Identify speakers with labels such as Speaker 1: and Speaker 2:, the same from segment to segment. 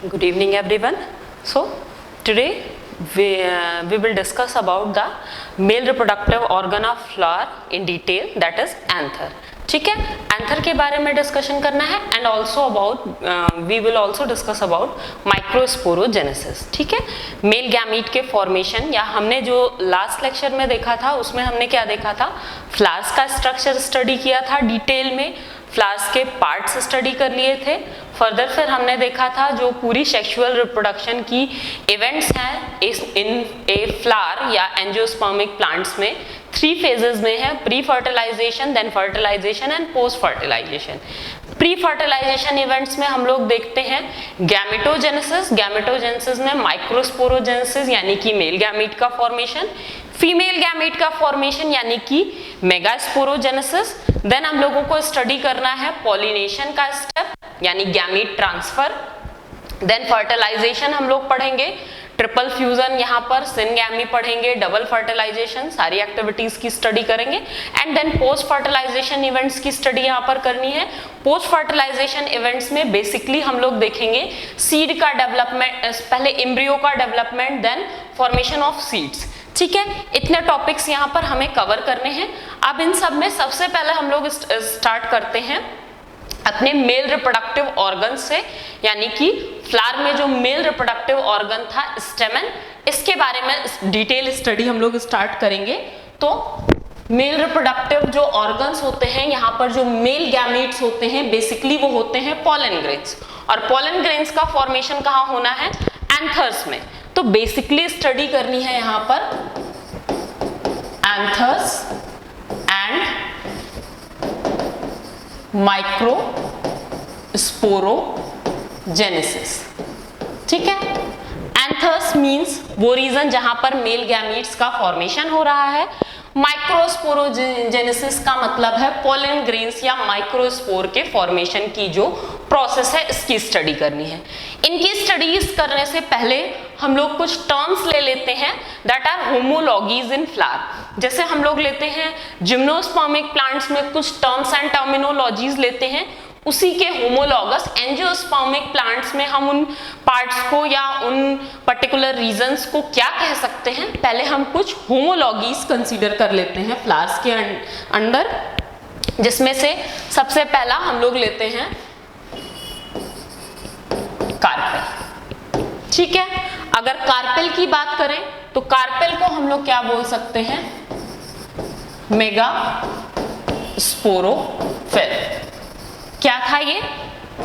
Speaker 1: Good evening everyone. So today we will discuss about the male reproductive organ of flower in detail, that is anther. ठीक है, anther के बारे में discussion करना है and also about we will also discuss about microsporogenesis. ठीक है, male gamete के फॉर्मेशन, या हमने जो लास्ट लेक्चर में देखा था उसमें हमने क्या देखा था, फ्लावर्स का स्ट्रक्चर स्टडी किया था डिटेल में, फ्लावर्स के पार्ट्स स्टडी कर लिए थे. फर्दर फिर हमने देखा था जो पूरी सेक्सुअल रिप्रोडक्शन की इवेंट्स हैं इन ए फ्लावर या एंजियोस्पर्मिक प्लांट्स में 3 फेजेस में है, pre fertilization, then fertilization and post fertilization. Pre fertilization events में हम लोग देखते हैं गैमेटोजेनेसिस. गैमेटोजेनेसिस में माइक्रोस्पोरोजेनेसिस यानी कि मेल गैमीट का फॉर्मेशन, फीमेल गैमीट का फॉर्मेशन यानी कि मेगास्पोरोजेनेसिस. देन हम लोगों को स्टडी करना है पॉलिनेशन का स्टेप यानी गैमीट ट्रांसफर. देन फर्टिलाइजेशन हम लोग पढ़ेंगे, ट्रिपल फ्यूजन, यहाँ पर सिनगैमी पढ़ेंगे, डबल फर्टिलाइजेशन, सारी एक्टिविटीज की स्टडी करेंगे. And then post fertilization events की स्टडी यहाँ पर करनी है. पोस्ट फर्टिलाइजेशन इवेंट्स में बेसिकली हम लोग देखेंगे सीड का डेवलपमेंट, पहले एम्ब्रियो का development, then formation of seeds. ठीक है, इतने टॉपिक्स यहाँ पर हमें कवर करने हैं. अब इन सब में सबसे पहले हम लोग स्टार्ट करते हैं अपने मेल रिप्रोडक्टिव ऑर्गन से, यानी कि फ्लावर में जो मेल रिप्रोडक्टिव ऑर्गन था स्टेमन, इसके बारे में डिटेल स्टडी हम लोग स्टार्ट करेंगे. तो मेल रिप्रोडक्टिव जो ऑर्गन्स होते हैं, यहाँ पर जो मेल गैमीट्स होते हैं बेसिकली वो होते हैं पोलन ग्रेन्स, और पोलन ग्रेन्स का फॉर्मेशन कहाँ होना है, एंथर्स में. तो बेसिकली स्टडी करनी है यहाँ पर एंथर्स एंड माइक्रोस्पोरोजेनेसिस. ठीक है, एंथर्स मींस वो रीजन जहां पर मेल गैमीट्स का फॉर्मेशन हो रहा है. माइक्रोस्पोरोजेनेसिस का मतलब है पोलन ग्रेन्स या माइक्रोस्पोर के फॉर्मेशन की जो प्रोसेस है इसकी स्टडी करनी है. इनकी स्टडीज करने से पहले हम लोग कुछ टर्म्स ले लेते हैं दैट आर होमोलॉगीज इन फ्लावर. जैसे हम लोग लेते हैं जिम्नोस्पर्मिक प्लांट्स में कुछ टर्म्स एंड टर्मिनोलॉजीज लेते हैं, उसी के होमोलॉगस एंजियोस्पर्मिक प्लांट्स में हम उन पार्ट्स को या उन पर्टिकुलर रीजन्स को क्या कह सकते हैं, पहले हम कुछ होमोलॉगीज कंसीडर कर लेते हैं फ्लावर्स के अंदर. जिसमें से सबसे पहला हम लोग लेते हैं कार्पेल. ठीक है, अगर कार्पेल की बात करें तो कार्पेल को हम लोग क्या बोल सकते हैं, मेगास्पोरोफिल. क्या था ये,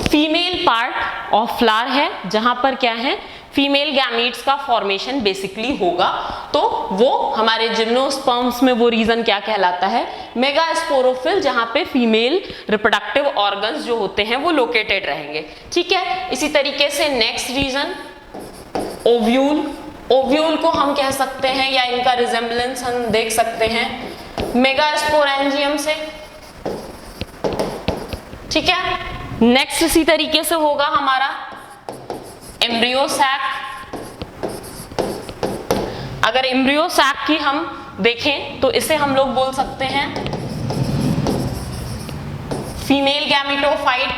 Speaker 1: फीमेल पार्ट ऑफ फ्लावर है जहां पर क्या है, फीमेल गैमीट्स का फॉर्मेशन बेसिकली होगा. तो वो हमारे जिम्नोस्पर्म्स में वो रीजन क्या कहलाता है, मेगास्पोरोफिल, जहां पे फीमेल रिप्रोडक्टिव ऑर्गन्स जो होते हैं वो लोकेटेड रहेंगे. ठीक है, इसी तरीके से नेक्स्ट रीजन ओव्यूल. ओव्यूल को हम कह सकते हैं या इनका रिजेम्बलेंस हम देख सकते हैं मेगास्पोरेंजियम से. ठीक है, नेक्स्ट इसी तरीके से होगा हमारा एम्ब्रियो सैक. अगर एम्ब्रियो सैक की हम देखें तो इसे हम लोग बोल सकते हैं फीमेल गैमेटोफाइट.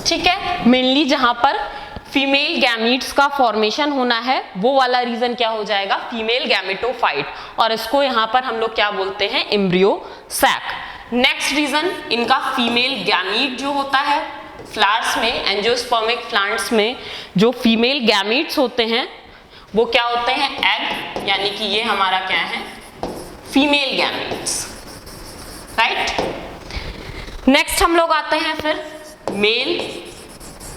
Speaker 1: ठीक है, मेनली जहां पर फीमेल गैमीट्स का फॉर्मेशन होना है वो वाला रीजन क्या हो जाएगा, फीमेल गैमेटोफाइट, और इसको यहां पर हम लोग क्या बोलते हैं, एम्ब्रियो सैक. नेक्स्ट रीजन इनका फीमेल गैमीट जो होता है फ्लावर्स में, एंजियोस्पर्मिक प्लांट्स में जो फीमेल गैमीट्स होते हैं वो क्या होते हैं, एग, यानी कि ये हमारा क्या है, फीमेल गैमीट्स. राइट, नेक्स्ट हम लोग आते हैं फिर मेल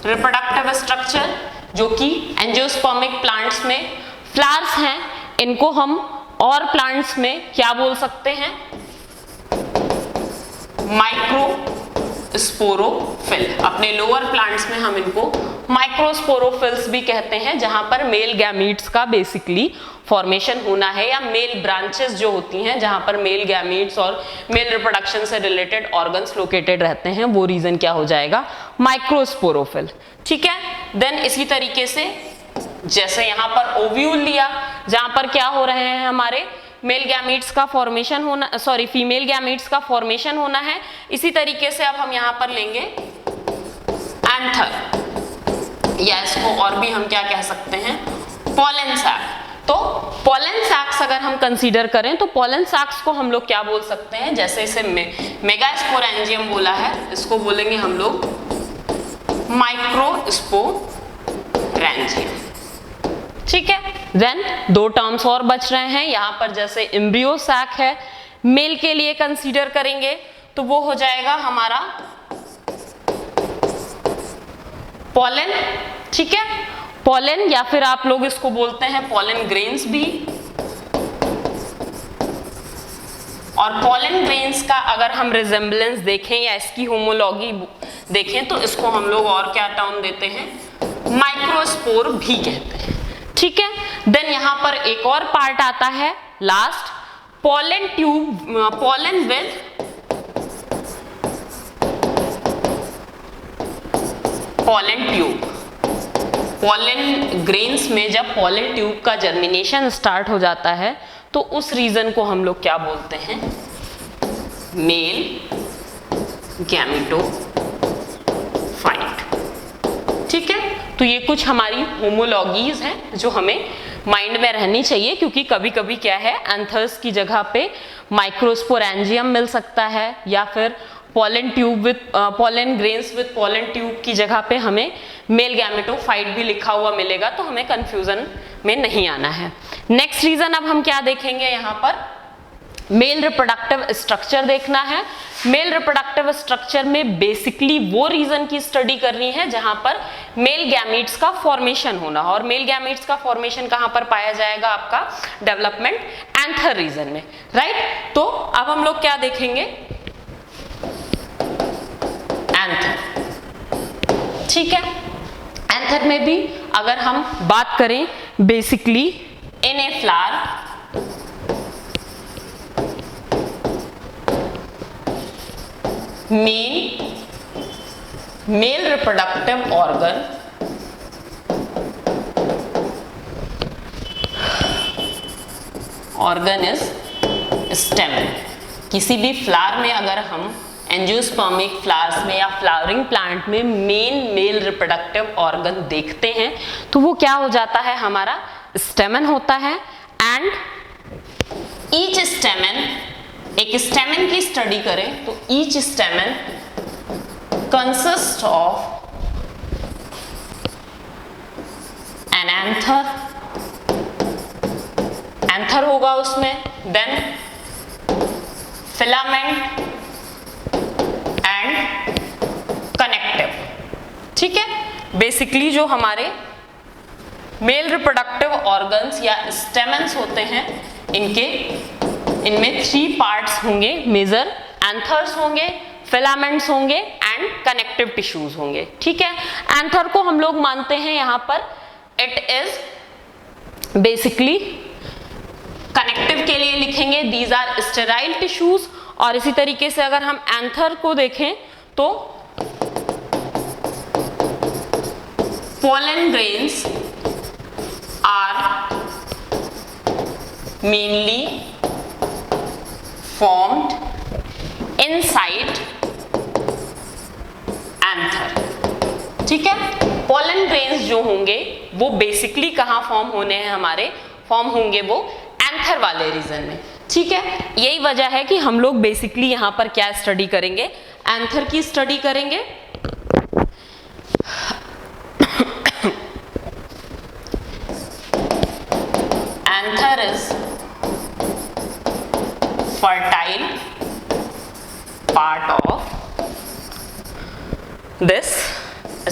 Speaker 1: रिप्रोडक्टिव स्ट्रक्चर, जो कि एंजियोस्पर्मिक प्लांट्स में फ्लावर्स हैं, इनको हम और प्लांट्स में क्या बोल सकते हैं, माइक्रोस्पोरोफिल. अपने लोअर प्लांट्स में हम इनको माइक्रोस्पोरोफिल्स भी कहते हैं, जहां पर मेल गैमीट्स का बेसिकली फॉर्मेशन होना है, या मेल ब्रांचेस जो होती हैं जहां पर मेल गैमीट्स और मेल रिप्रोडक्शन से रिलेटेड ऑर्गन्स लोकेटेड रहते हैं, वो रीजन क्या हो जाएगा, माइक्रोस्पोरोफिल. ठीक है, देन इसी तरीके से जैसे यहाँ पर ओव्यूल लिया जहां पर क्या हो रहे हैं हमारे मेल गैमीट्स का फॉर्मेशन होना, फीमेल गैमीट्स का फॉर्मेशन होना है. इसी तरीके से अब हम यहाँ पर लेंगे एंथर, या इसको और भी हम क्या कह सकते हैं, पोलन सैक। तो पोलन सैक्स अगर हम कंसीडर करें तो पोलन सैक्स को हम लोग क्या बोल सकते हैं, जैसे इसे मेगास्पोरेंजियम बोला है, इसको बोलेंगे हम लोग माइक्रोस्पोरेंजियम। ठीक है, देन दो टर्म्स और बच रहे हैं यहाँ पर, जैसे एम्ब्रियो सैक है, मेल के लिए कंसीडर करेंगे तो वो हो जाएगा हमारा पोलन। ठीक है, पोलन, या फिर आप लोग इसको बोलते हैं पोलन ग्रेन्स भी। और पोलन ग्रेन्स का अगर हम रिजेम्बलेंस देखें या इसकी होमोलॉगी देखें तो इसको हम लोग और क्या टर्म देते हैं, माइक्रोस्पोर भी कहते हैं। ठीक है, देन यहां पर एक और पार्ट आता है last, pollen tube, pollen with pollen tube. Pollen grains में जब पोलन ट्यूब का जर्मिनेशन स्टार्ट हो जाता है तो उस रीजन को हम लोग क्या बोलते हैं, मेल गैमेटोफाइट। ठीक है, तो ये कुछ हमारी होमोलॉगीज हैं जो हमें माइंड में रहनी चाहिए, क्योंकि कभी कभी क्या है, एंथर्स की जगह पे माइक्रोस्पोरेंजियम मिल सकता है, या फिर pollen tube with pollen grains with pollen tube की जगह पे हमें मेल गैमेटोफाइट भी लिखा हुआ मिलेगा, तो हमें कंफ्यूजन में नहीं आना है। नेक्स्ट रीजन अब हम क्या देखेंगे, यहाँ पर मेल रिप्रोडक्टिव स्ट्रक्चर देखना है। मेल रिप्रोडक्टिव स्ट्रक्चर में बेसिकली वो रीजन की स्टडी करनी है जहां पर मेल गैमीट्स का फॉर्मेशन होना, और मेल गैमीट्स का फॉर्मेशन कहां पर पाया जाएगा, आपका डेवलपमेंट एंथर रीजन में, राइट। तो अब हम लोग क्या देखेंगे, एंथर। ठीक है, एंथर में भी अगर हम बात करें, basically in a flower mail reproductive organ is स्टेमन। किसी भी फ्लावर में अगर हम एंजियोस्पर्मिक फ्लावर्स में या फ्लावरिंग प्लांट में मेल रिप्रोडक्टिव ऑर्गन देखते हैं तो वो क्या हो जाता है, हमारा स्टेमन होता है। एंड ईच स्टेमन, एक स्टेमन की स्टडी करें तो each स्टेमन consist of an anther, anther होगा उसमें, देन फिलामेंट एंड कनेक्टिव। ठीक है, बेसिकली जो हमारे मेल रिप्रोडक्टिव ऑर्गन्स या स्टेमन्स होते हैं, इनमें 3 पार्ट्स होंगे मेजर, एंथर्स होंगे, फिलामेंट्स होंगे एंड कनेक्टिव टिश्यूज होंगे। ठीक है, एंथर को हम लोग मानते हैं यहां पर इट इज बेसिकली, कनेक्टिव के लिए लिखेंगे दीज आर स्टेराइल टिश्यूज। और इसी तरीके से अगर हम एंथर को देखें तो pollen grains are mainly formed inside anther। ठीक है, पोलन ग्रेन्स जो होंगे वो बेसिकली कहाँ फॉर्म होने हैं, हमारे फॉर्म होंगे वो एंथर वाले रीजन में। ठीक है, यही वजह है कि हम लोग बेसिकली यहाँ पर क्या स्टडी करेंगे, एंथर की स्टडी करेंगे। Anther is fertile part of this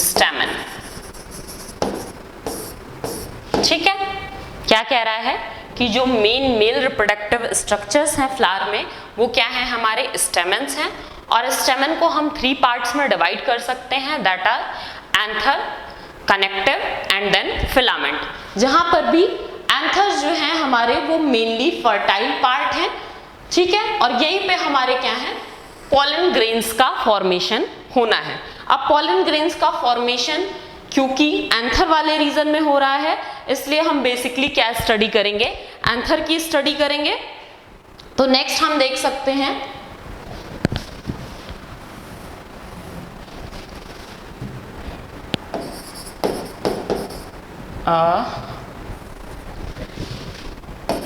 Speaker 1: stamen। ठीक है, क्या कह रहा है कि जो मेल रिप्रोडक्टिव स्ट्रक्चर्स हैं फ्लावर में वो क्या है, हमारे स्टेमन्स हैं। और स्टेमन को हम 3 पार्ट्स में डिवाइड कर सकते हैं, that are anther, connective and then filament. जहां पर भी एंथर्स जो हैं हमारे वो मेनली फर्टाइल पार्ट हैं। ठीक है, और यहीं पे हमारे क्या है, पोलन ग्रेन्स का फॉर्मेशन होना है। अब पोलन ग्रेन्स का फॉर्मेशन क्योंकि एंथर वाले रीजन में हो रहा है, इसलिए हम बेसिकली क्या स्टडी करेंगे, एंथर की स्टडी करेंगे। तो नेक्स्ट हम देख सकते हैं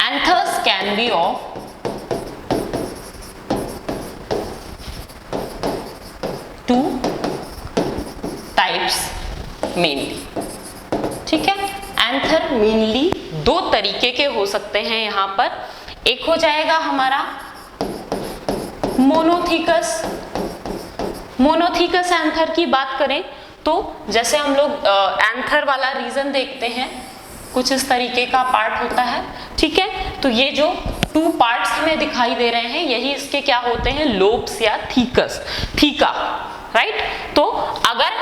Speaker 1: anthers can be of two types mainly. ठीक है, एंथर मेनली दो तरीके के हो सकते हैं यहाँ पर. एक हो जाएगा हमारा मोनोथीकस. मोनोथीकस एंथर की बात करें तो जैसे हम लोग एंथर वाला रीजन देखते हैं, कुछ इस तरीके का पार्ट होता है. ठीक है, तो ये जो टू पार्ट्स हमें दिखाई दे रहे हैं यही इसके क्या होते हैं, लोब्स या थीकस, थीका, राइट. तो अगर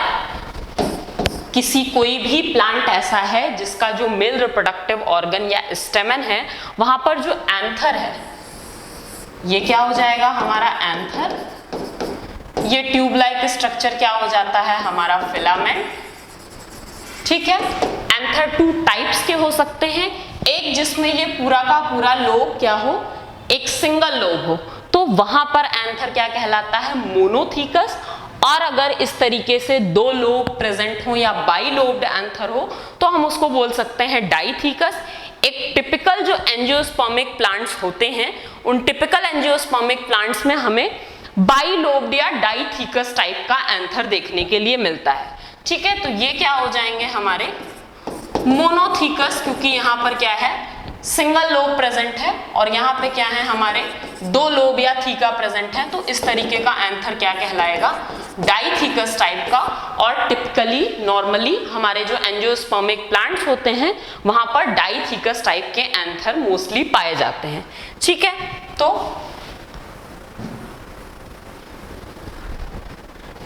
Speaker 1: किसी कोई भी प्लांट ऐसा है जिसका जो मेल रिप्रोडक्टिव ऑर्गन या स्टेमन है वहां पर जो एंथर है, ये क्या हो जाएगा हमारा एंथर. ये ट्यूब लाइक स्ट्रक्चर क्या हो जाता है हमारा फिलामेंट. ठीक है, एंथर टू टाइप्स के हो सकते हैं. एक जिसमें ये पूरा का पूरा लोब क्या हो, एक सिंगल लोब हो, तो वहां पर एंथर क्या कहलाता है, मोनोथीकस. और अगर इस तरीके से दो लोब प्रेजेंट हो या बाई लोब्ड एंथर हो तो हम उसको बोल सकते हैं डाइथीकस. एक टिपिकल जो एंजियोस्पर्मिक प्लांट्स होते हैं उन टिपिकल एंजियोस्पर्मिक प्लांट्स में हमें बाई लोब्ड या डाइथीकस टाइप का एंथर देखने के लिए मिलता है. ठीक है, तो ये क्या हो जाएंगे हमारे मोनोथीकस, क्योंकि यहाँ पर क्या है सिंगल लोब प्रेजेंट है और यहाँ पे क्या है हमारे दो लोब या थीका प्रेजेंट है. तो इस तरीके का एंथर क्या कहलाएगा, डाइथीकस टाइप का. और टिपिकली नॉर्मली हमारे जो एंजियोस्पर्मिक प्लांट्स होते हैं वहां पर डाइथीकस टाइप के एंथर मोस्टली पाए जाते हैं. ठीक है, तो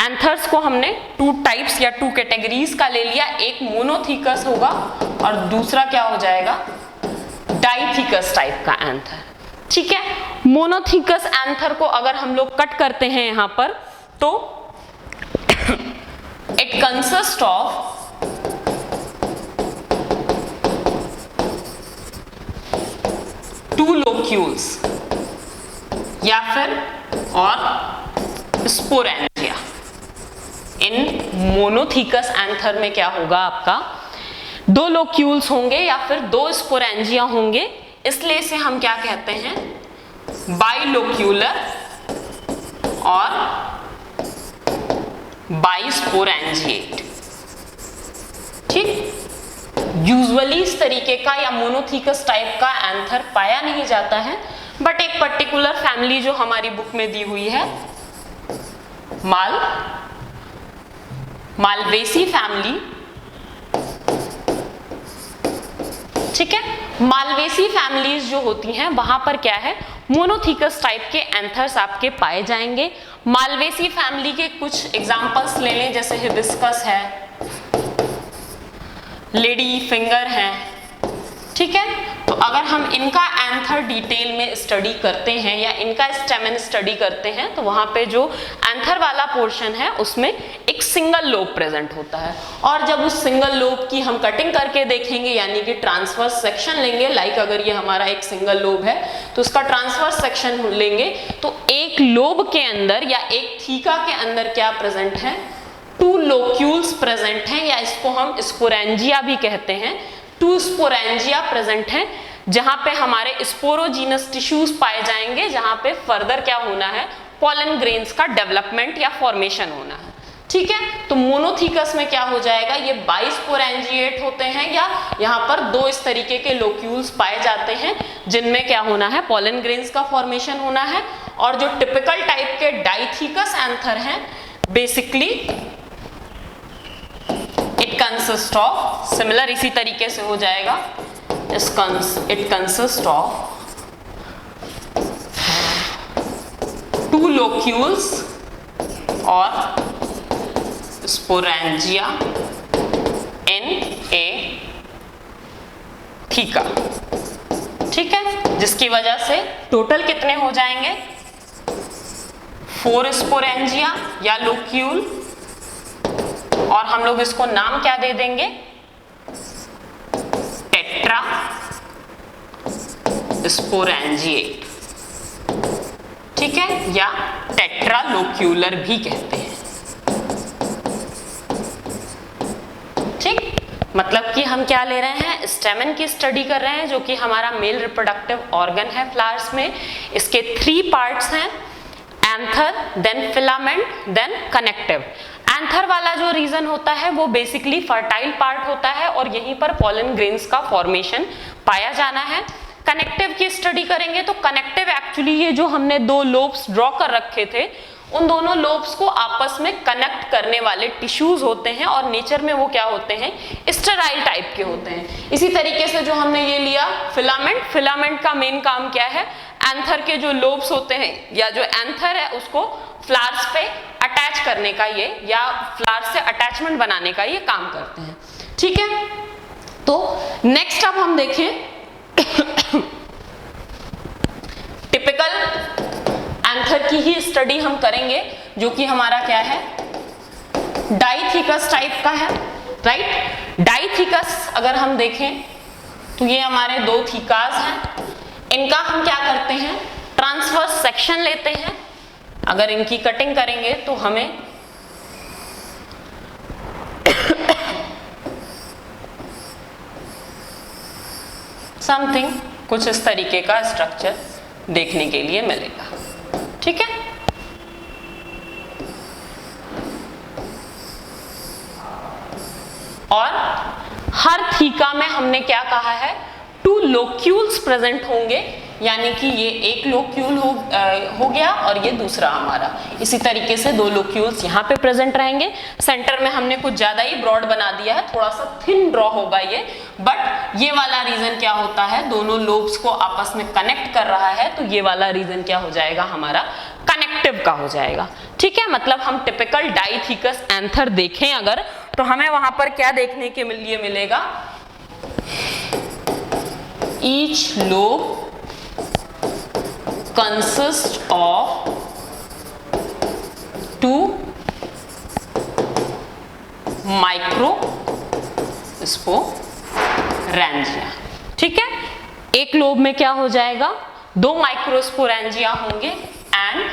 Speaker 1: एंथर्स को हमने टू टाइप्स या टू कैटेगरीज का ले लिया. एक मोनोथीकस होगा और दूसरा क्या हो जाएगा, डाइथीकस टाइप का एंथर. ठीक है, मोनोथीकस एंथर को अगर हम लोग कट करते हैं यहां पर तो it consist of to locules या फिर और स्पोरेंजिया. इन मोनोथीकस एंथर में क्या होगा आपका, दो लोक्यूल्स होंगे या फिर दो स्पोरेंजिया होंगे, इसलिए इसे हम क्या कहते हैं, बाइलोक्यूलर और बाइस्पोरेंजिएट. ठीक, यूजुअली इस तरीके का या मोनोथीकस टाइप का एंथर पाया नहीं जाता है, बट एक पर्टिकुलर फैमिली जो हमारी बुक में दी हुई है मालवेसी फैमिली. ठीक है, मालवेसी फैमिलीज जो होती हैं वहां पर क्या है, मोनोथीकस टाइप के एंथर्स आपके पाए जाएंगे. मालवेसी फैमिली के कुछ एग्जांपल्स ले लें, जैसे हिबिस्कस है, लेडी फिंगर है. ठीक है, तो अगर हम इनका एंथर डिटेल में स्टडी करते हैं या इनका स्टेमन स्टडी करते हैं तो वहां पे जो एंथर वाला पोर्शन है उसमें एक सिंगल लोब प्रेजेंट होता है. और जब उस सिंगल लोब की हम कटिंग करके देखेंगे यानी कि ट्रांसवर्स सेक्शन लेंगे, लाइक अगर ये हमारा एक सिंगल लोब है तो उसका ट्रांसवर्स सेक्शन लेंगे तो एक लोब के अंदर या एक थीका के अंदर क्या प्रेजेंट है, टू लोक्यूल्स प्रेजेंट हैं, या इसको हम स्पोरेंजिया भी कहते हैं. टू स्पोरेंजिया प्रेजेंट हैं जहां पे हमारे स्पोरोजीनस टिश्यूज पाए जाएंगे, जहां पे फर्दर क्या होना है, पॉलन ग्रेन्स का डेवलपमेंट या फॉर्मेशन होना है. ठीक है, तो मोनोथीकस में क्या हो जाएगा, ये बाइस्पोरेंजिएट होते हैं या यहाँ पर दो इस तरीके के लोक्यूल्स पाए जाते हैं जिनमें क्या होना है, पॉलन ग्रेन्स का फॉर्मेशन होना है. और जो टिपिकल टाइप के डाइथीकस एंथर हैं basically it consist of, similar इसी तरीके से हो जाएगा, it consist of to locules और स्पोरेंजिया इन ए थीका. ठीक है, जिसकी वजह से टोटल कितने हो जाएंगे, 4 स्पोरेंजिया या लोक्यूल, और हम लोग इसको नाम क्या दे देंगे, टेट्रा स्पोरेंजिएट. ठीक है, या टेट्रा लोक्यूलर भी कहते हैं. ठीक, मतलब कि हम क्या ले रहे हैं, स्टेमन की स्टडी कर रहे हैं जो कि हमारा मेल रिप्रोडक्टिव ऑर्गन है फ्लावर्स में। इसके 3 पार्ट्स हैं, anther, then filament, then connective. Anther वाला जो रीजन होता है वो बेसिकली फर्टाइल पार्ट होता है और यहीं पर पॉलन ग्रेन्स का फॉर्मेशन पाया जाना है। कनेक्टिव की स्टडी करेंगे तो कनेक्टिव एक्चुअली ये जो हमने 2 लोब्स ड्रॉ कर रखे थे उन दोनों लोब्स को आपस में कनेक्ट करने वाले टिश्यूज होते हैं और नेचर में वो क्या होते हैं, स्टेराइल टाइप के होते हैं। इसी तरीके से जो हमने ये लिया फिलामेंट, फिलामेंट का मेन काम क्या है, एंथर के जो लोब्स होते हैं या जो एंथर है उसको फ्लावर्स पे अटैच करने का ये, या फ्लावर्स से अटैचमेंट बनाने का ये काम करते हैं। ठीक है, तो नेक्स्ट अब हम देखें टिपिकल एंथर की ही स्टडी हम करेंगे जो कि हमारा क्या है, डाइथिकस टाइप का है, राइट। डाइथिकस अगर हम देखें तो ये हमारे 2 थीकास हैं, इनका हम क्या करते हैं, ट्रांसवर्स सेक्शन लेते हैं। अगर इनकी कटिंग करेंगे तो हमें समथिंग कुछ इस तरीके का स्ट्रक्चर देखने के लिए मिलेगा। ठीक है, और हर थीका में हमने क्या कहा है, 2 लोक्यूल्स प्रेजेंट होंगे, यानी कि ये एक लोक्यूल हो गया और ये दूसरा हमारा। इसी तरीके से 2 लोक्यूल्स यहाँ पे प्रेजेंट रहेंगे। सेंटर में हमने कुछ ज्यादा ही ब्रॉड बना दिया है, थोड़ा सा थिन ड्रॉ होगा ये, बट ये वाला रीजन क्या होता है, दोनों लोब्स को आपस में कनेक्ट कर रहा है, तो ये वाला रीजन क्या हो जाएगा, हमारा कनेक्टिव का हो जाएगा। ठीक है, मतलब हम टिपिकल डाइथिकस एंथर देखें अगर, तो हमें वहां पर क्या देखने के लिए मिलेगा, each lobe consists of 2 microsporangia. ठीक है, एक लोब में क्या हो जाएगा, 2 माइक्रोस्पोरेंजिया होंगे एंड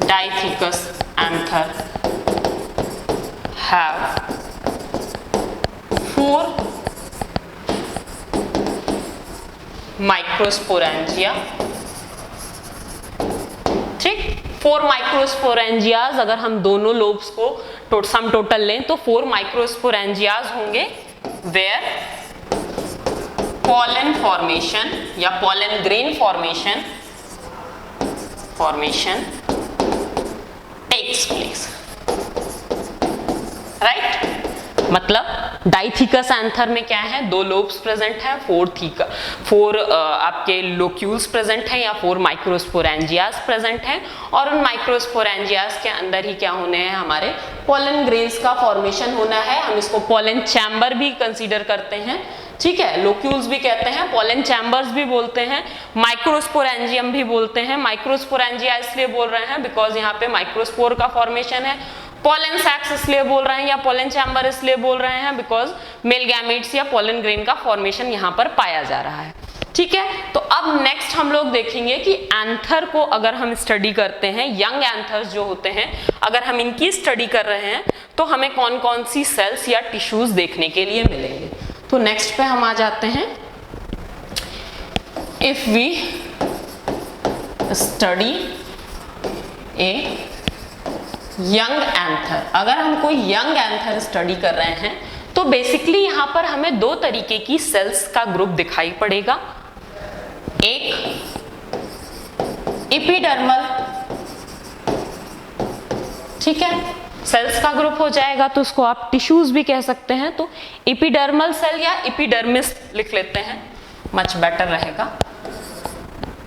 Speaker 1: डाइथिकस एंथर have 4 माइक्रोस्पोरेंजिया। ठीक, 4 माइक्रोस्पोरेंजियाज अगर हम दोनों लोब्स को सम टोटल लें तो 4 माइक्रोस्पोरेंजियाज होंगे वेयर पॉलन फॉर्मेशन या pollen grain formation takes place, right. मतलब डाइथिकस एंथर में क्या है, 2 लोब्स प्रेजेंट है, 4 आपके लोक्यूल्स प्रेजेंट हैं या 4 माइक्रोस्पोरेंजियाज प्रेजेंट हैं, और उन माइक्रोस्पोरेंजियाज के अंदर ही क्या होने हैं, हमारे पॉलन ग्रेन्स का फॉर्मेशन होना है। हम इसको पॉलन चैम्बर भी कंसीडर करते हैं। ठीक है, लोक्यूल्स भी कहते हैं, पॉलन चैम्बर्स भी बोलते हैं, माइक्रोस्पोरेंजियम भी बोलते हैं। माइक्रोस्पोरेंजिया इसलिए बोल रहे हैं बिकॉज यहाँ पे माइक्रोस्पोर का फॉर्मेशन है। पॉलन सैक्स इसलिए बोल रहे हैं या पॉलन चैम्बर इसलिए बोल रहे हैं बिकॉज मेल गैमेट्स या पॉलन ग्रेन का फॉर्मेशन यहाँ पर पाया जा रहा है। ठीक है, तो अब नेक्स्ट हम लोग देखेंगे कि एंथर को अगर हम स्टडी करते हैं, यंग एंथर्स जो होते हैं, अगर हम इनकी स्टडी कर रहे हैं तो हमें कौन कौन सी सेल्स या टिश्यूज देखने के लिए मिलेंगे। तो नेक्स्ट पे हम आ जाते हैं, if we study a young anther, अगर हम कोई यंग एंथर स्टडी कर रहे हैं तो बेसिकली यहां पर हमें 2 तरीके की सेल्स का ग्रुप दिखाई पड़ेगा। एक एपिडर्मल, ठीक है, सेल्स का ग्रुप हो जाएगा, तो उसको आप टिश्यूज भी कह सकते हैं। तो एपिडर्मल सेल या एपिडर्मिस लिख लेते हैं, मच बेटर रहेगा।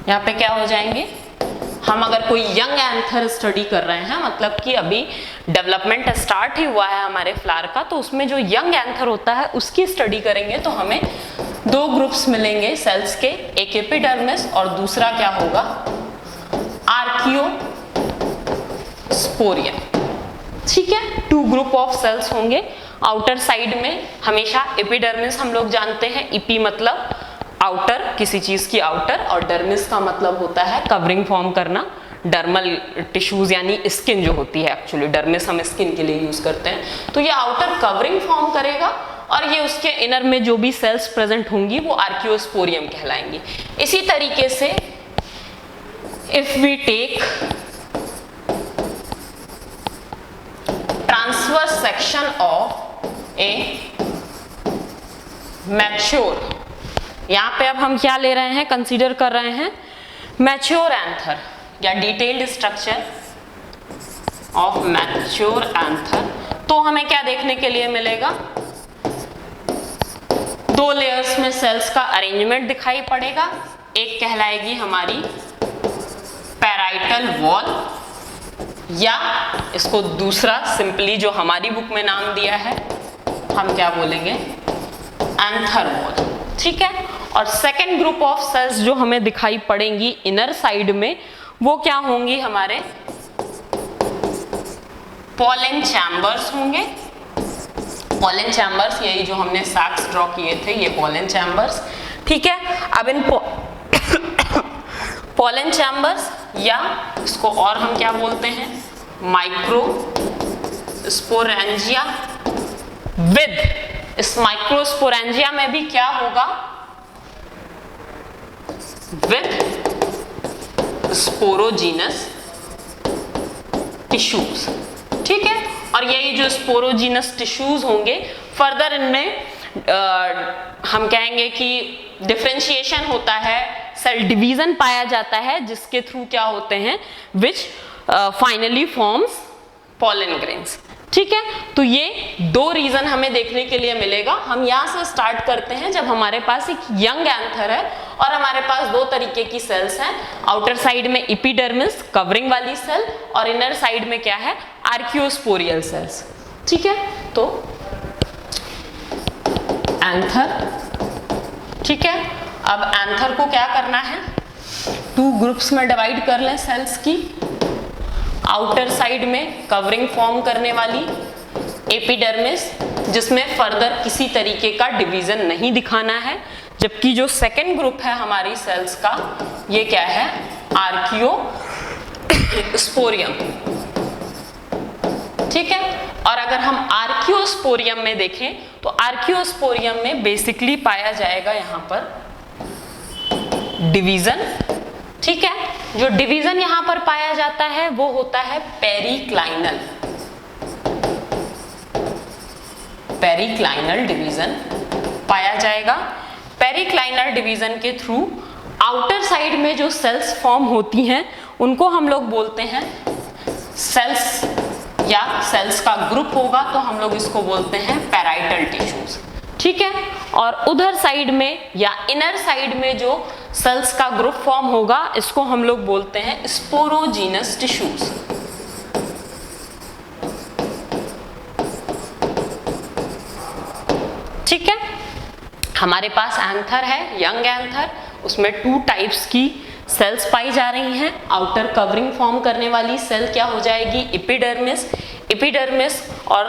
Speaker 1: यहाँ पे क्या हो जाएंगे, हम अगर कोई यंग एंथर स्टडी कर रहे हैं, मतलब कि अभी डेवलपमेंट स्टार्ट ही हुआ है हमारे फ्लावर का, तो उसमें जो यंग एंथर होता है उसकी स्टडी करेंगे तो हमें 2 ग्रुप्स मिलेंगे सेल्स के, एक एपिडर्मिस और दूसरा क्या होगा, आर्कियोस्पोरियम। ठीक है, 2 ग्रुप ऑफ सेल्स होंगे। आउटर साइड में हमेशा एपिडर्मिस हम लोग जानते हैं, इपी मतलब आउटर, किसी चीज की आउटर, और डर्मिस का मतलब होता है कवरिंग फॉर्म करना, डर्मल टिश्यूज यानी स्किन जो होती है, एक्चुअली डर्मिस हम स्किन के लिए यूज करते हैं, तो ये आउटर कवरिंग फॉर्म करेगा और ये उसके इनर में जो भी सेल्स प्रेजेंट होंगी वो आर्कियोस्पोरियम कहलाएंगी। इसी तरीके से if we take transverse section of a mature, यहां पे अब हम क्या ले रहे हैं, कंसीडर कर रहे हैं मैच्योर एंथर या detailed structure of mature anther, तो हमें क्या देखने के लिए मिलेगा, 2 लेयर्स में सेल्स का अरेंजमेंट दिखाई पड़ेगा। एक कहलाएगी हमारी पैराइटल वॉल, या इसको दूसरा सिंपली जो हमारी बुक में नाम दिया है हम क्या बोलेंगे, एंथर वॉल, ठीक है। और सेकेंड ग्रुप ऑफ सेल्स जो हमें दिखाई पड़ेंगी इनर साइड में, वो क्या होंगी, हमारे पोलन चैम्बर्स होंगे। पोलन चैम्बर्स, यही जो हमने सैक्स ड्रॉ किए थे, ये पोलन चैम्बर्स, ठीक है। अब इन पोलन चैम्बर्स, या इसको और हम क्या बोलते हैं, माइक्रो स्पोरेंजिया, विद इस माइक्रोस्पोरेंजिया में भी क्या होगा, विद स्पोरोजीनस टिश्यूज, ठीक है। और यही जो स्पोरोजीनस टिश्यूज होंगे, फर्दर इनमें हम कहेंगे कि डिफरेंशिएशन होता है, सेल डिवीजन पाया जाता है, जिसके थ्रू क्या होते हैं, विच फाइनली फॉर्म्स पॉलन ग्रेन्स, ठीक है। तो ये 2 रीजन हमें देखने के लिए मिलेगा। हम यहाँ से स्टार्ट करते हैं जब हमारे पास एक यंग एंथर है और हमारे पास 2 तरीके की सेल्स हैं, आउटर साइड में एपिडर्मिस कवरिंग वाली सेल और इनर साइड में क्या है, आर्कियोस्पोरियल सेल्स, ठीक है। तो एंथर, ठीक है। अब एंथर को क्या करना है, 2 ग्रुप्स में डिवाइड कर लें सेल्स की। आउटर साइड में कवरिंग फॉर्म करने वाली एपिडर्मिस, जिसमें फर्दर किसी तरीके का डिवीजन नहीं दिखाना है, जबकि जो सेकेंड ग्रुप है हमारी सेल्स का, ये क्या है, आर्कियोस्पोरियम, ठीक है। और अगर हम आर्कियोस्पोरियम में देखें तो आर्कियोस्पोरियम में बेसिकली पाया जाएगा यहां पर डिवीजन, ठीक है। जो डिवीजन यहां पर पाया जाता है वो होता है पेरिक्लाइनल, पेरिक्लाइनल डिवीजन पाया जाएगा। पेरिक्लाइनल डिवीजन के थ्रू आउटर साइड में जो सेल्स फॉर्म होती हैं उनको हम लोग बोलते हैं सेल्स, या सेल्स का ग्रुप होगा तो हम लोग इसको बोलते हैं पैराइटल टिश्यूज, ठीक है। और उधर साइड में या इनर साइड में जो सेल्स का ग्रुप फॉर्म होगा इसको हम लोग बोलते हैं स्पोरोजीनस टिश्यूज, ठीक है। हमारे पास एंथर है, यंग एंथर, उसमें 2 टाइप्स की सेल्स पाई जा रही हैं। आउटर कवरिंग फॉर्म करने वाली सेल क्या हो जाएगी, एपिडर्मिस, एपिडर्मिस, और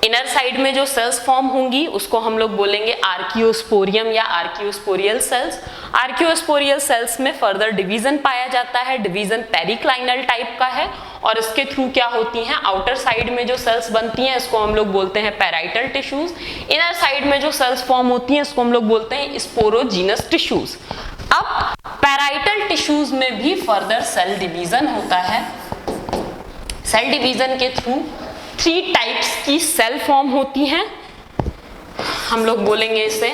Speaker 1: इनर साइड में जो सेल्स फॉर्म होंगी उसको हम लोग बोलेंगे आर्कियोस्पोरियम या आर्कियोस्पोरियल सेल्स। आर्कियोस्पोरियल सेल्स में फर्दर डिवीजन पाया जाता है, डिवीजन पेरिक्लाइनल टाइप का है, और इसके थ्रू क्या होती हैं, आउटर साइड में जो सेल्स बनती हैं इसको हम लोग बोलते हैं पैराइटल टिश्यूज, इनर साइड में जो सेल्स फॉर्म होती हैं इसको हम लोग बोलते हैं स्पोरोजीनस टिश्यूज। अब पैराइटल टिश्यूज में भी फर्दर सेल डिवीजन होता है। सेल डिवीजन के थ्रू 3 टाइप्स की सेल फॉर्म होती हैं, हम लोग बोलेंगे इसे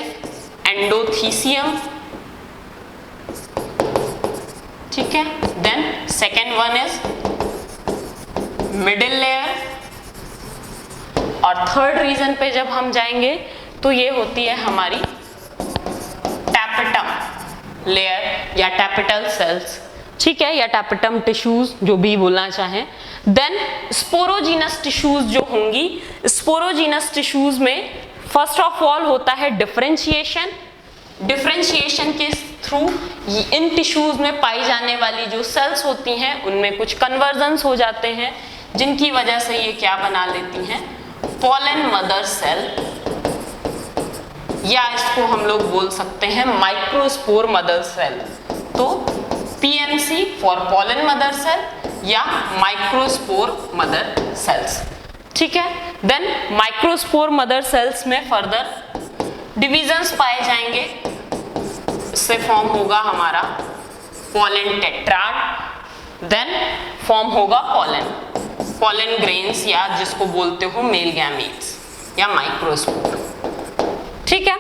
Speaker 1: एंडोथीसियम, ठीक है। Then second one is middle layer, और थर्ड रीजन पे जब हम जाएंगे तो ये होती है हमारी टैपेटम लेयर या टैपेटल सेल्स, ठीक है, या टैपेटम टिश्यूज, जो भी बोलना चाहें। देन स्पोरोजीनस टिश्यूज जो होंगी, स्पोरोजीनस टिश्यूज में फर्स्ट ऑफ ऑल होता है डिफरेंशिएशन। डिफरेंशिएशन के थ्रू इन टिश्यूज में पाई जाने वाली जो सेल्स होती हैं उनमें कुछ कन्वर्जन्स हो जाते हैं, जिनकी वजह से ये क्या बना लेती हैं, पॉलन मदर सेल, या इसको हम लोग बोल सकते हैं माइक्रोस्पोर मदर सेल। तो PMC for pollen mother cell या माइक्रोस्पोर मदर सेल्स। ठीक है, देन माइक्रोस्पोर मदर सेल्स में फर्दर डिविजन्स पाए जाएंगे। इससे फॉर्म होगा हमारा पॉलन टेट्राड, देन फॉर्म होगा पॉलन ग्रेन्स या जिसको बोलते हो मेल गैमीट्स या माइक्रोस्पोर। ठीक है,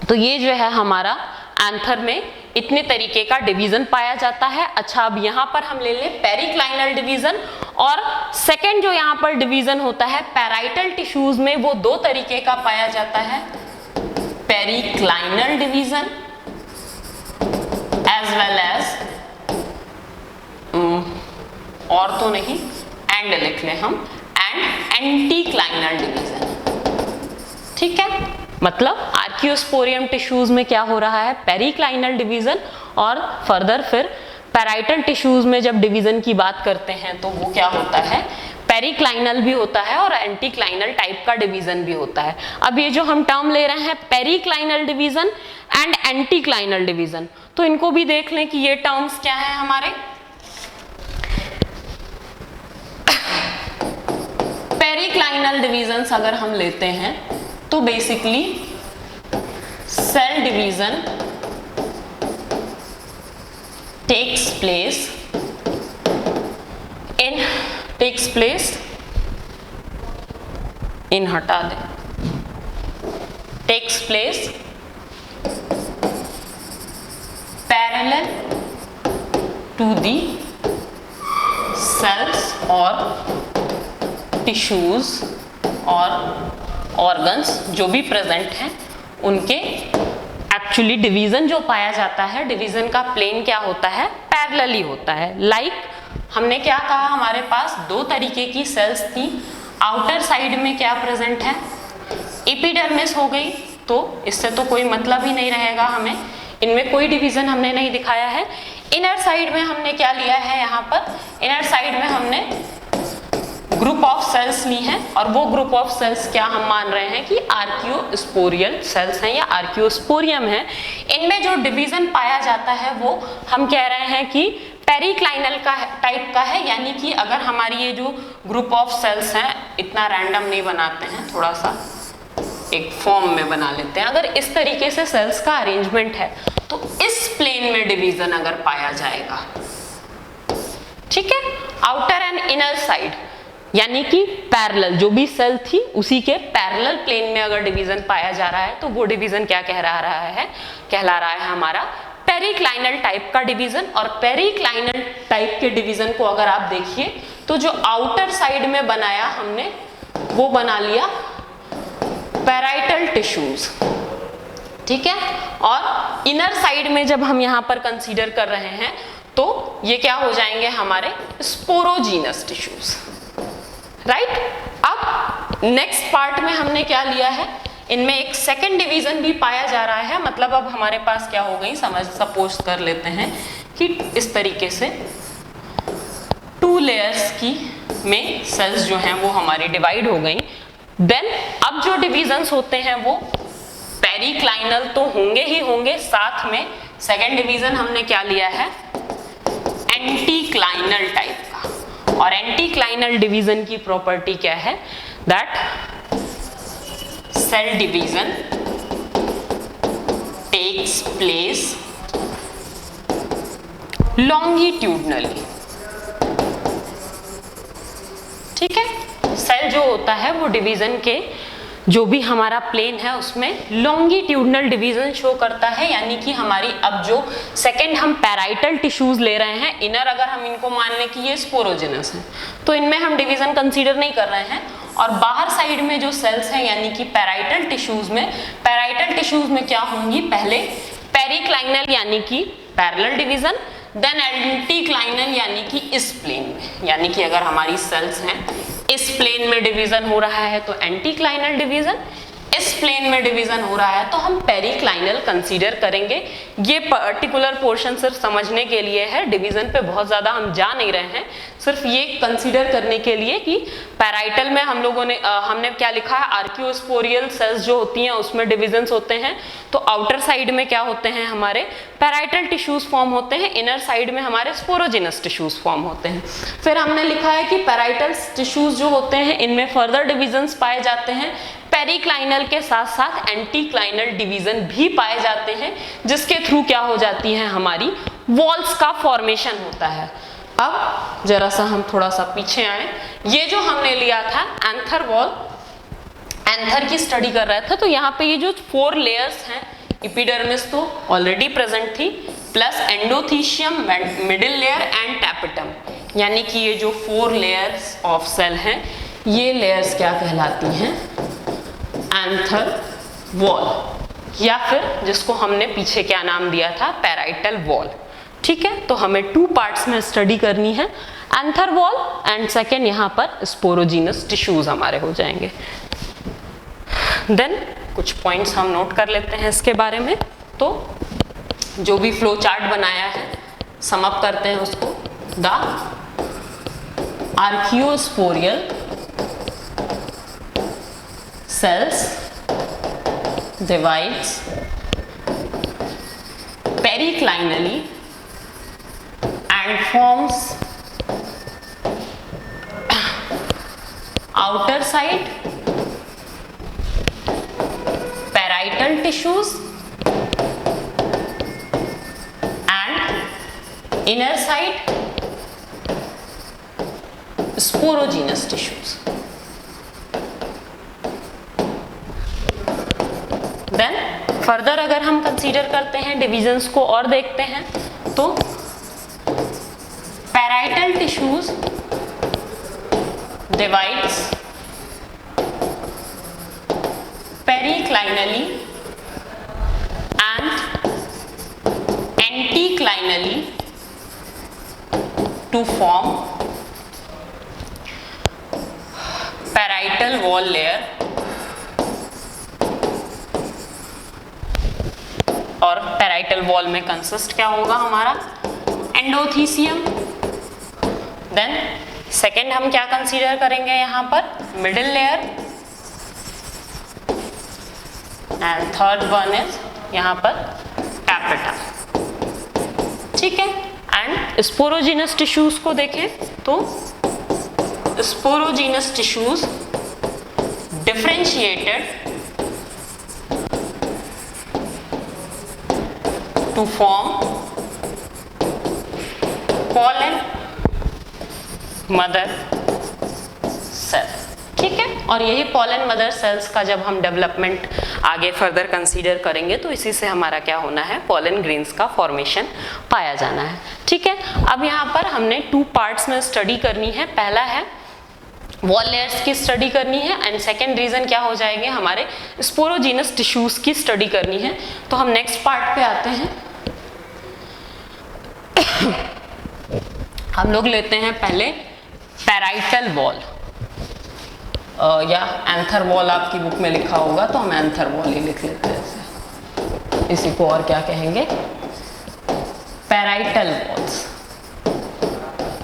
Speaker 1: तो ये जो है हमारा एंथर में इतने तरीके का डिवीजन पाया जाता है। अच्छा, अब यहाँ पर हम ले लें पेरिक्लाइनल डिवीजन, और सेकंड जो यहाँ पर डिवीजन होता है पैराइटल टिश्यूज में, वो दो तरीके का पाया जाता है, periclinal division as well as, और तो नहीं, एंड लिख लें हम, एंड एंटीक्लाइनल डिवीजन। ठीक है, मतलब आर्कियोस्पोरियम टिश्यूज में क्या हो रहा है, पेरिक्लाइनल डिवीजन, और फर्दर फिर पैराइटल टिश्यूज में जब डिवीजन की बात करते हैं तो वो क्या होता है, पेरिक्लाइनल भी होता है और एंटीक्लाइनल टाइप का डिवीजन भी होता है। अब ये जो हम टर्म ले रहे हैं पेरिक्लाइनल डिवीजन एंड एंटीक्लाइनल डिवीजन, तो इनको भी देख लें कि ये टर्म्स क्या है हमारे। पेरिक्लाइनल डिवीजन्स अगर हम लेते हैं तो basically cell division takes place in हटा दे, takes place parallel to the cells or tissues और organs जो भी प्रेजेंट हैं उनके एक्चुअली डिवीजन जो पाया जाता है, डिवीजन का प्लेन क्या होता है, पैरेलली होता है। लाइक हमने क्या कहा, हमारे पास दो तरीके की सेल्स थी, आउटर साइड में क्या प्रेजेंट है, एपिडर्मिस हो गई, तो इससे तो कोई मतलब ही नहीं रहेगा हमें, इनमें कोई डिवीजन हमने नहीं दिखाया है। इनर साइड में हमने क्या लिया है, यहाँ पर इनर साइड में हमने ग्रुप ऑफ सेल्स ली हैं, और वो ग्रुप ऑफ सेल्स क्या हम मान रहे हैं कि आर्कियोस्पोरियल सेल्स हैं या आर्कियोस्पोरियम हैं। इनमें जो डिवीजन पाया जाता है वो हम कह रहे हैं कि पेरिक्लाइनल का टाइप का है, यानी कि अगर हमारी ये जो ग्रुप ऑफ सेल्स हैं, इतना रैंडम नहीं बनाते हैं, थोड़ा सा एक फॉर्म में बना लेते हैं। अगर इस तरीके से सेल्स का अरेंजमेंट है तो इस प्लेन में डिवीजन अगर पाया जाएगा, ठीक है, आउटर एंड इनर साइड, यानी कि पैरेलल जो भी सेल थी उसी के पैरेलल प्लेन में अगर डिवीजन पाया जा रहा है तो वो डिवीजन क्या कहला रहा है हमारा पेरिक्लाइनल टाइप का डिवीजन। और पेरिक्लाइनल टाइप के डिवीजन को अगर आप देखिए तो जो आउटर साइड में बनाया हमने वो बना लिया पैराइटल टिश्यूज, ठीक है, और इनर साइड में जब हम यहाँ पर कंसीडर कर रहे हैं तो ये क्या हो जाएंगे हमारे स्पोरोजीनस टिश्यूज, राइट। अब नेक्स्ट पार्ट में हमने क्या लिया है, इनमें एक सेकंड डिवीजन भी पाया जा रहा है, मतलब अब हमारे पास क्या हो गई, सपोज कर लेते हैं कि इस तरीके से 2 लेयर्स की में सेल्स जो हैं वो हमारी डिवाइड हो गई। देन अब जो डिवीजन्स होते हैं वो पेरिक्लाइनल तो होंगे ही होंगे, साथ में सेकंड डिवीजन हमने क्या लिया है, एंटीक्लाइनल टाइप का। और एंटीक्लाइनल डिवीजन की प्रॉपर्टी क्या है, that cell division takes place longitudinally, ठीक है। सेल जो होता है वो डिवीजन के जो भी हमारा प्लेन है उसमें लॉन्गिट्यूडनल डिवीजन शो करता है, यानी कि हमारी अब जो सेकंड हम पैराइटल टिश्यूज ले रहे हैं, इनर अगर हम इनको मान लें कि ये स्पोरोजिनस है तो इनमें हम डिवीजन कंसीडर नहीं कर रहे हैं, और बाहर साइड में जो सेल्स हैं यानी कि पैराइटल टिश्यूज में क्या होंगी, पहले पेरिक्लाइनल यानी कि पैरेलल डिवीजन, देन एंटीक्लाइनल यानी कि इस प्लेन में, यानी कि अगर हमारी सेल्स हैं इस प्लेन में डिवीजन हो रहा है तो एंटीक्लाइनल डिवीजन, इस प्लेन में डिवीजन हो रहा है तो हम पेरिक्लाइनल कंसीडर करेंगे। ये पर्टिकुलर पोर्शन सिर्फ समझने के लिए है, डिवीजन पे बहुत ज्यादा हम जा नहीं रहे हैं, सिर्फ ये कंसीडर करने के लिए कि पैराइटल में हम लोगों ने हमने क्या लिखा है, आर्कियोस्पोरियल सेल्स जो होती हैं उसमें डिविजन्स होते हैं, तो आउटर साइड में क्या होते हैं, हमारे पैराइटल टिश्यूज फॉर्म होते हैं, इनर साइड में हमारे स्पोरोजिनस टिश्यूज फॉर्म होते हैं। फिर हमने लिखा है कि पैराइटल टिश्यूज जो होते हैं इनमें फर्दर डिविजन्स पाए जाते हैं, पेरिक्लाइनल के साथ साथ एंटीक्लाइनल डिवीजन भी पाए जाते हैं, जिसके थ्रू क्या हो जाती है, हमारी वॉल्स का फॉर्मेशन होता है। अब जरा सा हम थोड़ा सा पीछे आए, ये जो हमने लिया था एंथर वॉल, एंथर की स्टडी कर रहे थे, तो यहाँ पे ये जो 4 लेयर्स हैं, एपिडर्मिस तो ऑलरेडी प्रेजेंट थी, plus endothecium, middle layer and tapetum, यानी कि ये जो 4 लेयर्स ऑफ सेल हैं, ये लेयर्स क्या कहलाती हैं, एंथर वॉल, या फिर जिसको हमने पीछे क्या नाम दिया था, पैराइटल वॉल। ठीक है, तो हमें 2 पार्ट्स में स्टडी करनी है, एंथर वॉल एंड सेकेंड यहाँ पर स्पोरोजीनस टिश्यूज हमारे हो जाएंगे। देन कुछ पॉइंट्स हम नोट कर लेते हैं इसके बारे में। तो जो भी फ्लो चार्ट बनाया है सम अप करते हैं उसको। The archesporial cells divides periclinally and forms outer side parietal tissues and inner side sporogenous tissues. Then further अगर हम कंसीडर करते हैं डिविजन्स को और देखते हैं, तो parietal tissues divides periclinally and anticlinally to form parietal wall layer और पैराइटल वॉल में कंसिस्ट क्या होगा हमारा, एंडोथीसियम। देन सेकेंड हम क्या कंसीडर करेंगे यहाँ पर, middle layer, and third one is यहाँ पर टैपेटम। ठीक है, एंड स्पोरोजीनस टिश्यूज को देखें तो sporogenous tissues differentiated to form pollen mother cell। ठीक है, और यही pollen mother cells का जब हम डेवलपमेंट आगे फर्दर कंसीडर करेंगे तो इसी से हमारा क्या होना है, pollen grains का फॉर्मेशन पाया जाना है। ठीक है, अब यहाँ पर हमने 2 पार्ट्स में स्टडी करनी है, पहला है वॉल लेयर्स की स्टडी करनी है एंड सेकेंड रीजन क्या हो जाएंगे, हमारे स्पोरोजीनस टिश्यूज की स्टडी करनी है। तो हम नेक्स्ट पार्ट पे आते हैं। हम लोग लेते हैं पहले पैराइटल वॉल, या एंथर वॉल आपकी बुक में लिखा होगा तो हम एंथर वॉल ही लिख लेते हैं, इसी को और क्या कहेंगे, पैराइटल वॉल्स।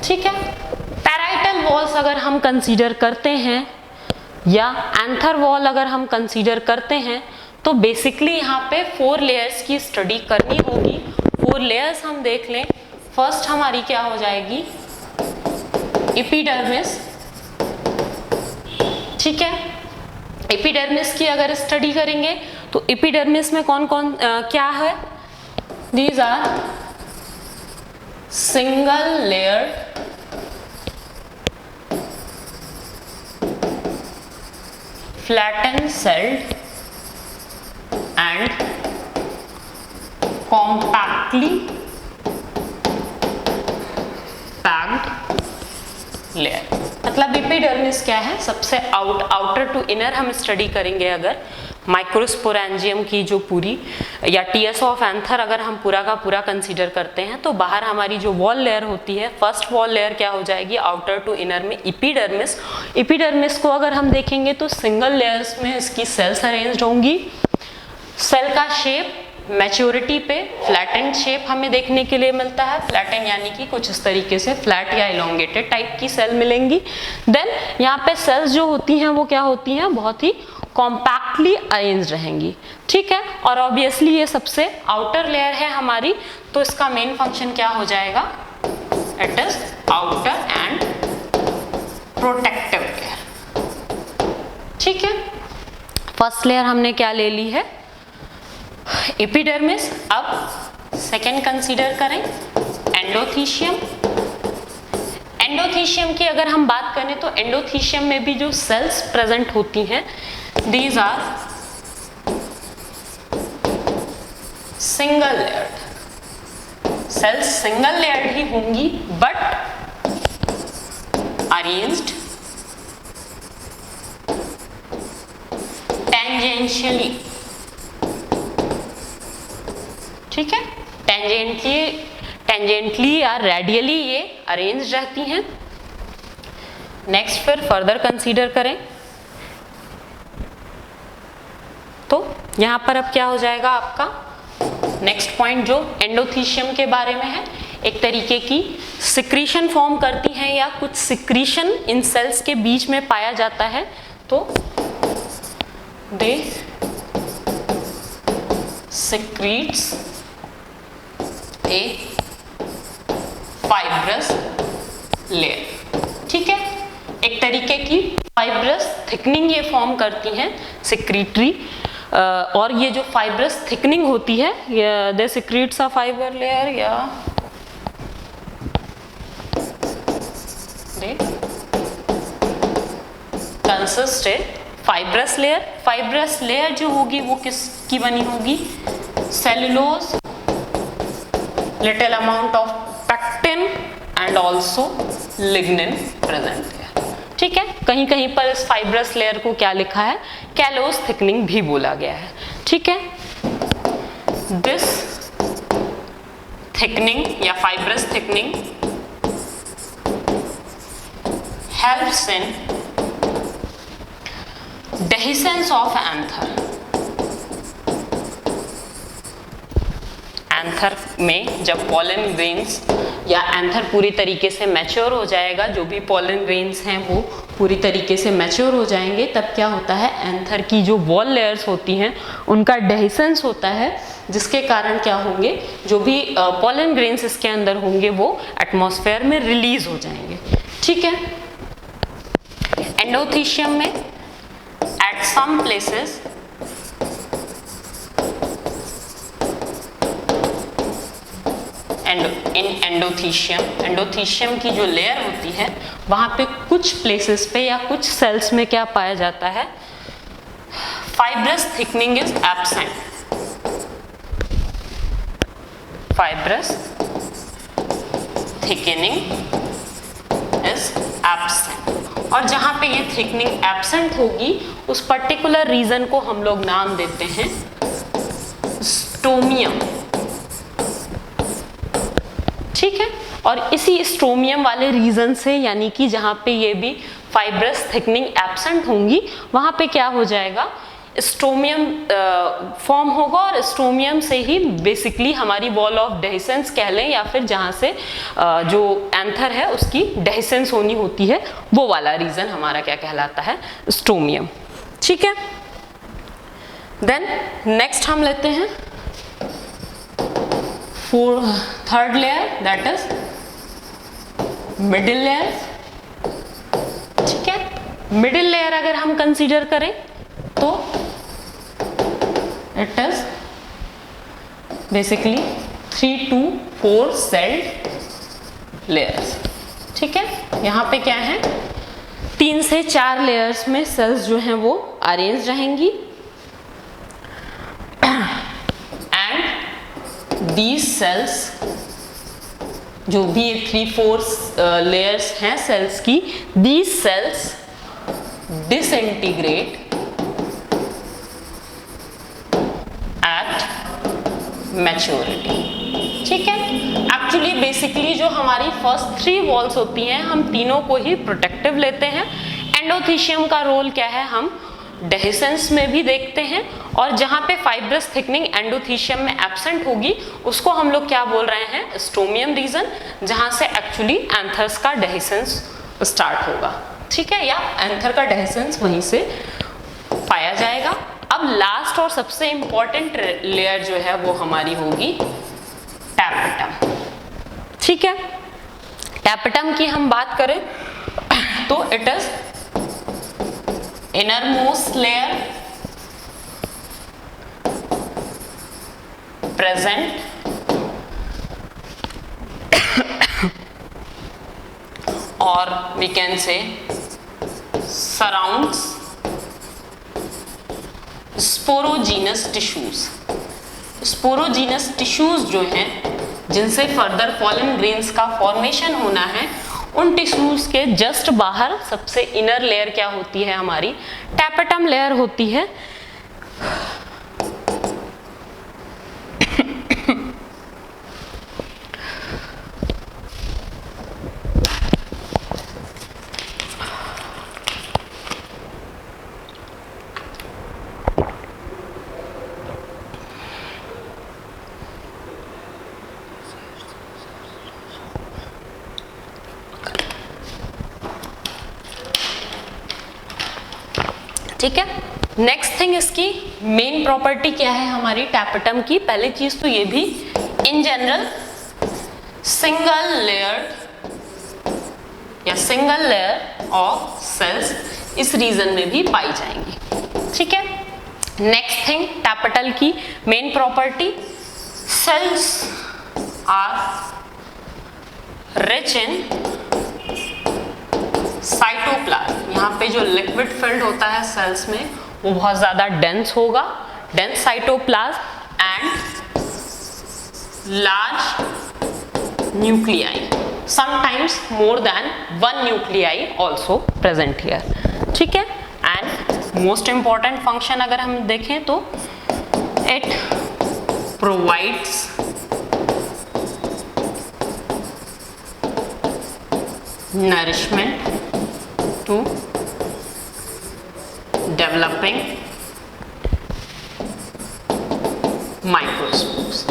Speaker 1: ठीक है, पैराइटल वॉल्स अगर हम कंसीडर करते हैं या एंथर वॉल अगर हम कंसीडर करते हैं तो बेसिकली यहाँ पे 4 लेयर्स की स्टडी करनी होगी। 4 लेयर्स हम देख लें, फर्स्ट हमारी क्या हो जाएगी, एपिडर्मिस। ठीक है, एपिडर्मिस की अगर स्टडी करेंगे तो एपिडर्मिस में कौन कौन क्या है, these are single layer flattened celled and compactly packed layer। मतलब एपिडर्मिस क्या है, सबसे आउटर टू इनर हम स्टडी करेंगे अगर, माइक्रोस्पोरेंजियम की जो पूरी या टीएसओ ऑफ एंथर अगर हम पूरा का पूरा कंसीडर करते हैं तो बाहर हमारी जो वॉल लेयर होती है, फर्स्ट वॉल लेयर क्या हो जाएगी, आउटर टू इनर में एपिडर्मिस। एपिडर्मिस को अगर हम देखेंगे तो सिंगल लेयर्स में इसकी सेल्स अरेंज्ड होंगी। सेल का शेप मैच्योरिटी पे फ्लैटेंड शेप हमें देखने के लिए मिलता है। फ्लैटेंड यानी कि कुछ इस तरीके से फ्लैट या इलोंगेटेड टाइप की सेल मिलेंगी। देन यहाँ पे सेल्स जो होती हैं वो क्या होती हैं, बहुत ही कॉम्पैक्टली अरेंज रहेंगी, ठीक है। और ऑब्वियसली ये सबसे आउटर लेयर है हमारी, तो इसका मेन फंक्शन क्या हो जाएगा, it is outer and protective layer, ठीक है। फर्स्ट लेयर हमने क्या ले ली है, एपिडर्मिस। अब सेकेंड कंसीडर करें एंडोथीशियम। एंडोथीशियम की अगर हम बात करें तो एंडोथीशियम में भी जो सेल्स प्रेजेंट होती हैं, these are single layered. Cells single layered ही होंगी बट अरेंज्ड टेंजेंशियली, ठीक है। टेंजेंटली या रेडियली ये अरेंज रहती हैं। नेक्स्ट फिर फर्दर कंसीडर करें तो यहां पर अब क्या हो जाएगा आपका नेक्स्ट पॉइंट जो एंडोथीशियम के बारे में है, एक तरीके की सिक्रीशन फॉर्म करती हैं या कुछ सिक्रीशन इन सेल्स के बीच में पाया जाता है, तो दे secretes a fibrous layer, ठीक है। एक तरीके की फाइब्रस थिकनिंग ये फॉर्म करती हैं सिक्रीटरी, और ये जो फाइब्रस थिकनिंग होती है they secretes a fibre layer या they consisted fibrous layer. Fibrous layer जो होगी वो किसकी बनी होगी, cellulose, little amount of pectin and also lignin present है, ठीक है। कहीं कहीं पर इस फाइब्रस लेयर को क्या लिखा है, कैलोस थिकनिंग भी बोला गया है, ठीक है। दिस थिकनिंग या fibrous thickening helps in dehiscence of anther। Anther में जब पॉलन ग्रेन्स या एंथर पूरी तरीके से मैच्योर हो जाएगा, जो भी पॉलन ग्रेन्स हैं वो पूरी तरीके से मैच्योर हो जाएंगे, तब क्या होता है, एंथर की जो वॉल लेयर्स होती हैं उनका डेहिसेंस होता है, जिसके कारण क्या होंगे, जो भी पॉलन ग्रेन्स इसके अंदर होंगे वो एटमॉस्फेयर में रिलीज हो जाएंगे, ठीक है। एंडोथीशियम में at some places in endothecium की जो लेयर होती है वहां पे कुछ प्लेसेस पे या कुछ सेल्स में क्या पाया जाता है, fibrous thickening is absent. Fibrous thickening is absent, और जहां पे ये थिकनिंग एब्सेंट होगी उस पर्टिकुलर रीजन को हम लोग नाम देते हैं स्टोमियम, ठीक है। और इसी स्टोमियम वाले रीजन से, यानी कि जहां पे ये भी फाइब्रस थिकनिंग एब्सेंट होंगी, वहां पे क्या हो जाएगा, स्टोमियम फॉर्म होगा, और स्टोमियम से ही बेसिकली हमारी वॉल ऑफ डेहिसेंस कह लें, या फिर जहाँ से जो एंथर है उसकी डेहिसेंस होनी होती है, वो वाला रीजन हमारा क्या कहलाता है, स्टोमियम, ठीक है। देन नेक्स्ट हम लेते हैं third layer, that is middle layer, ठीक है। मिडिल लेयर अगर हम कंसीडर करें तो it is basically 3 to 4 sailed layers, ठीक है। यहाँ पे क्या है, 3 से 4 लेयर्स में सेल्स जो हैं वो अरेंज रहेंगी, एंड दीज सेल्स, जो भी 3-4 लेयर्स हैं सेल्स की, दीज सेल्स डिसइंटीग्रेट मैच्योरिटी। ठीक है, एक्चुअली बेसिकली जो हमारी फर्स्ट 3 वॉल्स होती हैं हम तीनों को ही प्रोटेक्टिव लेते हैं। एंडोथीशियम का रोल क्या है हम डेहिसेंस में भी देखते हैं, और जहां पे फाइब्रस थिकनिंग एंडोथीशियम में एब्सेंट होगी उसको हम लोग क्या बोल रहे हैं, स्ट्रोमियम रीजन, जहां से एक्चुअली एंथर्स का डेहिसेंस स्टार्ट होगा। ठीक है, या एंथर का डेहिसेंस वहीं से पाया जाएगा। अब लास्ट और सबसे इंपॉर्टेंट लेयर जो है वो हमारी होगी टैपेटम। ठीक है, टैपेटम की हम बात करें तो it is innermost layer present or we can say surrounds sporogenous tissues। Sporogenous tissues जो हैं जिनसे फर्दर पॉलन ग्रेन्स का फॉर्मेशन होना है, उन टिश्यूज के जस्ट बाहर सबसे इनर लेयर क्या होती है, हमारी टैपेटम लेयर होती है। ठीक है, नेक्स्ट थिंग इसकी मेन प्रॉपर्टी क्या है हमारी टैपेटम की। पहली चीज तो ये भी इन जनरल सिंगल लेयर या सिंगल लेयर ऑफ सेल्स इस रीजन में भी पाई जाएंगी। ठीक है, नेक्स्ट थिंग टैपेटल की main property, cells are rich in cytoplasm. यहाँ पे जो लिक्विड फिल्ड होता है सेल्स में वो बहुत ज्यादा डेंस होगा, dense cytoplasm and large nuclei, sometimes more than 1 nuclei also present here. ठीक है, एंड मोस्ट इंपॉर्टेंट फंक्शन अगर हम देखें तो it provides nourishment to developing microspores।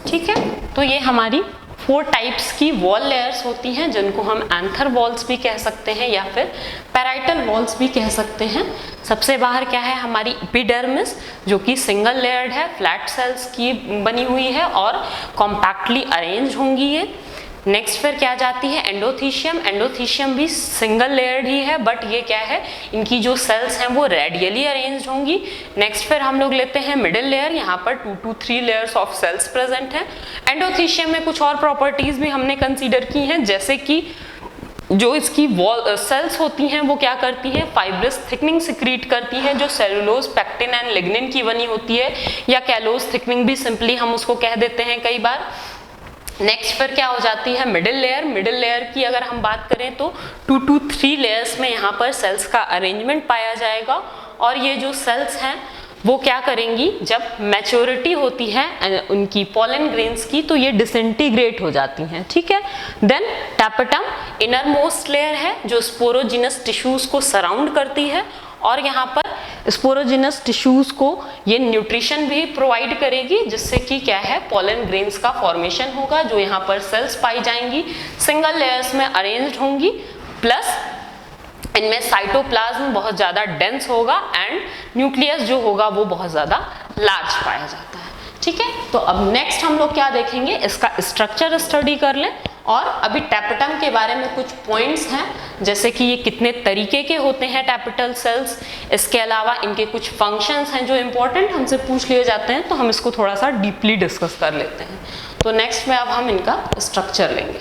Speaker 1: ठीक है, तो ये हमारी 4 टाइप्स की वॉल लेयर्स होती हैं जिनको हम एंथर वॉल्स भी कह सकते हैं या फिर पैराइटल वॉल्स भी कह सकते हैं। सबसे बाहर क्या है हमारी एपिडर्मिस, जो कि सिंगल लेयर्ड है, फ्लैट सेल्स की बनी हुई है और कॉम्पैक्टली अरेंज होंगी ये। नेक्स्ट फिर क्या जाती है एंडोथीशियम। एंडोथीशियम भी सिंगल लेयर्ड ही है, बट ये क्या है, इनकी जो सेल्स हैं वो रेडियली अरेंज होंगी। नेक्स्ट फिर हम लोग लेते हैं मिडिल लेयर, यहाँ पर 2 to 3 layers of cells present हैं। एंडोथीशियम में कुछ और प्रॉपर्टीज भी हमने कंसीडर की हैं, जैसे कि जो इसकी वॉल सेल्स होती हैं वो क्या करती हैं, फाइब्रस थिकनिंग सिक्रीट करती हैं जो सेलुलोज, पेक्टिन एंड लिग्निन की बनी होती है, या कैलोज थिकनिंग भी सिंपली हम उसको कह देते हैं कई बार। नेक्स्ट फिर क्या हो जाती है मिडिल लेयर। मिडिल लेयर की अगर हम बात करें तो 2 to 3 लेयर्स में यहाँ पर सेल्स का अरेंजमेंट पाया जाएगा, और ये जो सेल्स हैं वो क्या करेंगी, जब मैच्योरिटी होती है उनकी पॉलन ग्रेन्स की तो ये डिसइंटीग्रेट हो जाती हैं। ठीक है, then tapetum inner most layer है जो स्पोरोजिनस टिश्यूज को सराउंड करती है, और यहाँ पर स्पोरोजिनस टिश्यूज को ये न्यूट्रिशन भी प्रोवाइड करेगी, जिससे कि क्या है पॉलन ग्रेन्स का फॉर्मेशन होगा, जो यहाँ पर सेल्स पाई जाएंगी, सिंगल लेयर्स में अरेंज्ड होंगी, प्लस इनमें साइटोप्लाज्म बहुत ज़्यादा डेंस होगा एंड न्यूक्लियस जो होगा वो बहुत ज़्यादा लार्ज पाया जाता है। ठीक है, तो अब नेक्स्ट हम लोग क्या देखेंगे, इसका स्ट्रक्चर स्टडी कर लें, और अभी टैपेटम के बारे में कुछ पॉइंट्स हैं, जैसे कि ये कितने तरीके के होते हैं टैपेटल सेल्स, इसके अलावा इनके कुछ फंक्शंस हैं जो इम्पोर्टेंट हमसे पूछ लिए जाते हैं, तो हम इसको थोड़ा सा डीपली डिस्कस कर लेते हैं। तो नेक्स्ट में अब हम इनका स्ट्रक्चर लेंगे।